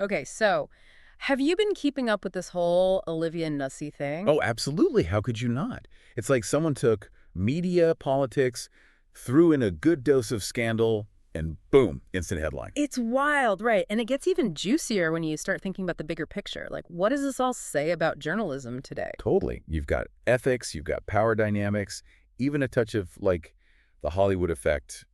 Okay, so have you been keeping up with this whole Olivia Nuzzi thing? Oh, absolutely. How could you not? It's like someone took media, politics, threw in a good dose of scandal, and boom, instant headline. It's wild, right? And it gets even juicier when you start thinking about the bigger picture. Like, what does this all say about journalism today? Totally. You've got ethics, you've got power dynamics, even a touch of like the Hollywood effect,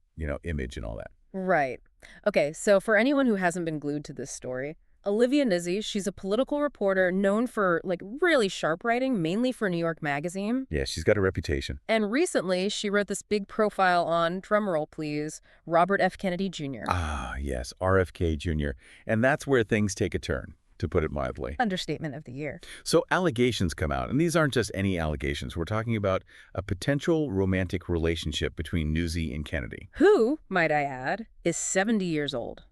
image and all that. Right. Okay, so for anyone who hasn't been glued to this story, Olivia Nuzzi, she's a political reporter known for like really sharp writing, mainly for New York Magazine. Yeah, she's got a reputation. And recently, she wrote this big profile on, drumroll please, Robert F. Kennedy Jr. Ah, yes, RFK Jr. And that's where things take a turn, to put it mildly. Understatement of the year. So allegations come out, and these aren't just any allegations. We're talking about a potential romantic relationship between Nuzzi and Kennedy. Who, might I add, is 70 years old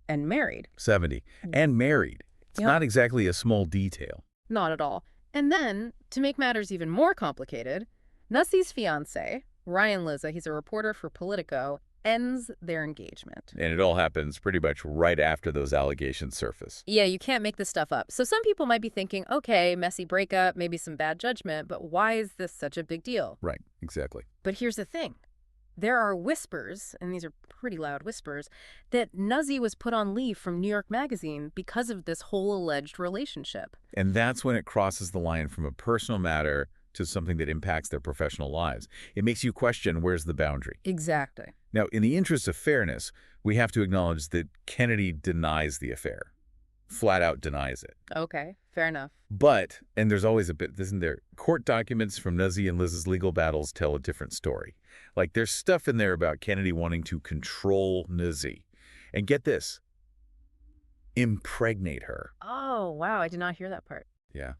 and married. 70. And married. It's Yep. not exactly a small detail. Not at all. And then, to make matters even more complicated, Nuzzi's fiancé, Ryan Lizza, he's a reporter for Politico, ends their engagement. And it all happens pretty much right after those allegations surface. Yeah, you can't make this stuff up. So some people might be thinking, okay, messy breakup, maybe some bad judgment, but why is this such a big deal? Right, exactly. But here's the thing. There are whispers, and these are pretty loud whispers, that Nuzzi was put on leave from New York Magazine because of this whole alleged relationship. And that's when it crosses the line from a personal matter to something that impacts their professional lives. It makes you question, where's the boundary? Exactly. Now, in the interest of fairness, we have to acknowledge that Kennedy denies the affair. Flat out denies it. Okay, fair enough. But, and there's always a bit, isn't there? Court documents from Nuzzi and Liz's legal battles tell a different story. Like, there's stuff in there about Kennedy wanting to control Nuzzi. And get this, impregnate her. Oh, wow, I did not hear that part. Yeah,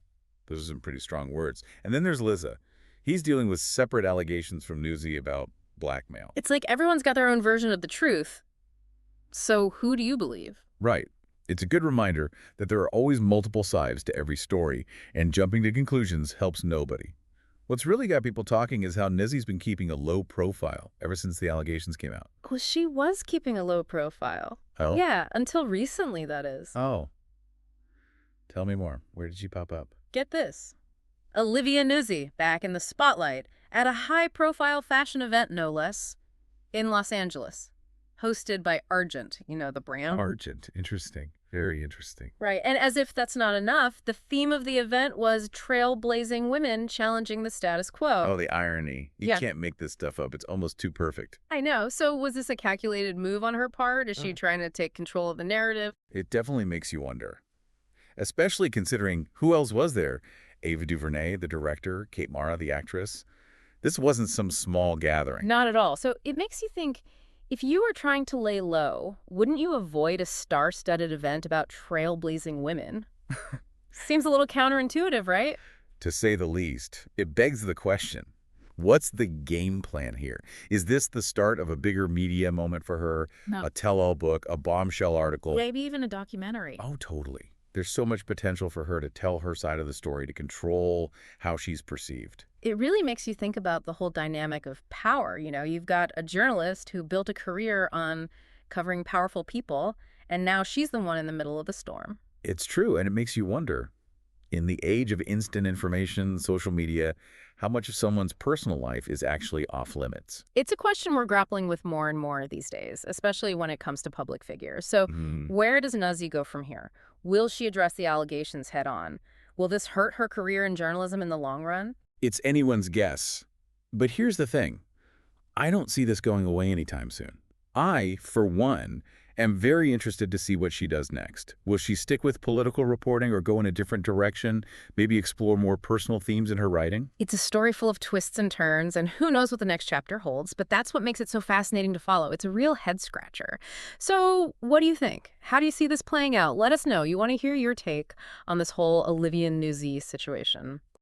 those are some pretty strong words. And then there's Liza. He's dealing with separate allegations from Nuzzi about blackmail. It's like everyone's got their own version of the truth. So who do you believe? Right. It's a good reminder that there are always multiple sides to every story, and jumping to conclusions helps nobody. What's really got people talking is how Nuzzi's been keeping a low profile ever since the allegations came out. Well, she was keeping a low profile. Oh? Yeah, until recently, that is. Oh. Tell me more. Where did she pop up? Get this. Olivia Nuzzi, back in the spotlight, at a high-profile fashion event, no less, in Los Angeles, hosted by Argent, the brand. Argent. Interesting. Very interesting. Right, and as if that's not enough, the theme of the event was trailblazing women challenging the status quo. Oh, the irony. You Yeah. can't make this stuff up. It's almost too perfect. I know. So was this a calculated move on her part? Is she trying to take control of the narrative? It definitely makes you wonder. Especially considering who else was there? Ava DuVernay, the director, Kate Mara, the actress. This wasn't some small gathering. Not at all. So it makes you think, if you were trying to lay low, wouldn't you avoid a star-studded event about trailblazing women? Seems a little counterintuitive, right? To say the least. It begs the question, what's the game plan here? Is this the start of a bigger media moment for her? No. A tell-all book, a bombshell article? Maybe even a documentary. Oh, totally. There's so much potential for her to tell her side of the story, to control how she's perceived. It really makes you think about the whole dynamic of power. You've got a journalist who built a career on covering powerful people, and now she's the one in the middle of the storm. It's true, and it makes you wonder, in the age of instant information, social media, how much of someone's personal life is actually off limits? It's a question we're grappling with more and more these days, especially when it comes to public figures. So where does Nuzzi go from here? Will she address the allegations head on? Will this hurt her career in journalism in the long run? It's anyone's guess. But here's the thing. I don't see this going away anytime soon. I, for one, am very interested to see what she does next. Will she stick with political reporting or go in a different direction, maybe explore more personal themes in her writing? It's a story full of twists and turns, and who knows what the next chapter holds, but that's what makes it so fascinating to follow. It's a real head-scratcher. So what do you think? How do you see this playing out? Let us know. You want to hear your take on this whole Olivia Nuzzi situation.